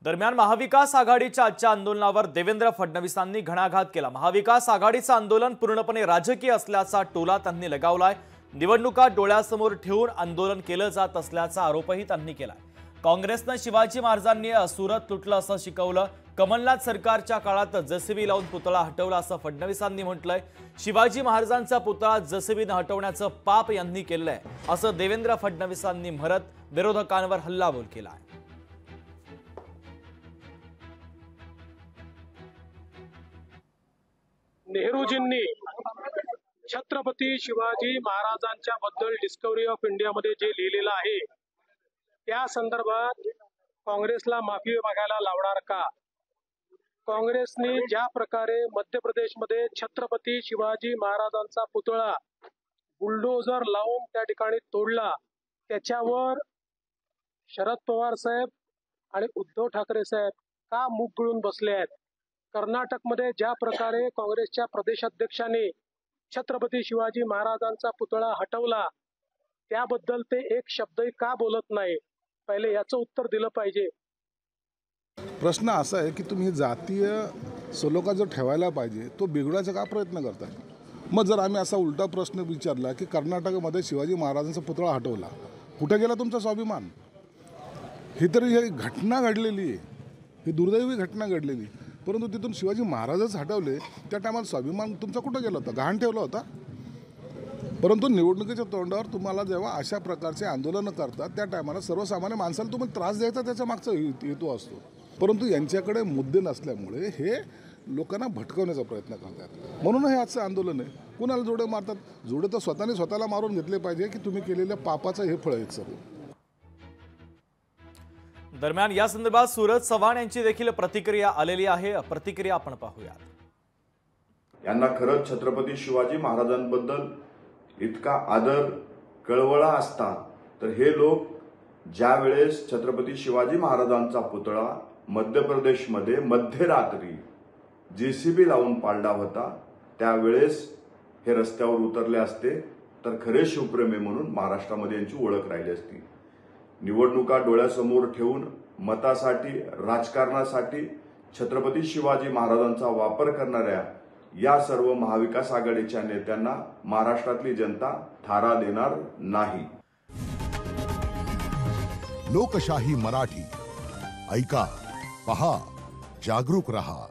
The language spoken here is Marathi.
दरम्यान महाविकास आघाडीच्या आजच्या आंदोलनावर देवेंद्र फडणवीसांनी घणाघात केला। महाविकास आघाडीचं आंदोलन पूर्णपणे राजकीय असल्याचा टोला त्यांनी लगावलाय। निवडणुका डोळ्यासमोर ठेवून आंदोलन केलं जात असल्याचा आरोपही त्यांनी केलाय। काँग्रेसने शिवाजी महाराजांनी सुरत लुटलं असं शिकवलं। कमलनाथ सरकारच्या काळात जेसीबी लावून पुतळा हटवला असं फडणवीसांनी म्हटलंय। शिवाजी महाराजांचा पुतळा जेसीबीने हटवण्याचं पाप यांनी केलंय असं देवेंद्र फडणवीसांनी म्हणत विरोधकांवर हल्लाबोल केलाय। नेहरूजींनी छत्रपती शिवाजी महाराजांच्या बद्दल डिस्कवरी ऑफ इंडिया मध्ये जे लिहिलेलं आहे त्या संदर्भात काँग्रेसला माफी मागायला लावणार का? काँग्रेसने ज्या प्रकारे मध्य प्रदेशमध्ये छत्रपती शिवाजी महाराजांचा पुतळा बुलडोजर लावून त्या ठिकाणी तोडला, त्याच्यावर शरद पवार साहेब आणि उद्धव ठाकरे साहेब का मुख गिळून बसले आहेत? कर्नाटकमध्ये ज्या प्रकारे काँग्रेसच्या प्रदेशाध्यक्षांनी छत्रपती शिवाजी महाराजांचा पुतळा हटवला त्याबद्दल ते एक शब्दही का बोलत नाही? पहिले याचं उत्तर दिलं पाहिजे। प्रश्न असा आहे की तुम्ही जातीय सलोखा जो ठेवायला पाहिजे तो बिघडवायचा का प्रयत्न करताय? मग जर आम्ही असा उलटा प्रश्न विचारला की कर्नाटकमध्ये शिवाजी महाराजांचा पुतळा हटवला, कुठे गेला तुमचा स्वाभिमान? ही तरी ही घटना घडलेली आहे, ही दुर्दैवी घटना घडलेली, परंतु तिथून शिवाजी महाराजच हटवले त्या टायमाला स्वाभिमान तुमचा कुठं गेला होता? गहाण ठेवला होता। परंतु निवडणुकीच्या तोंडावर तुम्हाला जेव्हा अशा प्रकारचे आंदोलनं करतात त्या टायमाला सर्वसामान्य माणसाला तुम्ही त्रास द्यायचा त्याचा मागचा हेतू असतो, परंतु यांच्याकडे मुद्दे नसल्यामुळे हे लोकांना भटकवण्याचा प्रयत्न करतात। म्हणून हे आजचं आंदोलन आहे। कुणाला जोडे मारतात? जोडे तर स्वतःला मारून घेतले पाहिजे की तुम्ही केलेल्या पापाचं हे फळ आहे सर्व। दरम्यान या संदर्भात सूरज चव्हाण यांची देखील प्रतिक्रिया आलेली आहे। प्रतिक्रिया आपण पाहूयात। यांना खरंच छत्रपती शिवाजी महाराजांबद्दल इतका आदर कळवळा असता तर हे लोक ज्या वेळेस छत्रपती शिवाजी महाराजांचा पुतळा मध्य प्रदेशमध्ये मध्यरात्री जेसीबी लावून पाडला होता त्यावेळेस हे रस्त्यावर उतरले असते तर खरे शिवप्रेमी म्हणून महाराष्ट्रामध्ये यांची ओळख राहिली असती। निवडणुका डोळ्यासमोर ठेवून मतासाठी राजकारणासाठी छत्रपती शिवाजी महाराजांचा वापर करणाऱ्या या सर्व महाविकास आघाडीच्या नेत्यांना महाराष्ट्रातली जनता थारा देणार नाही। लोकशाही मराठी ऐका, पहा, जागरूक रहा।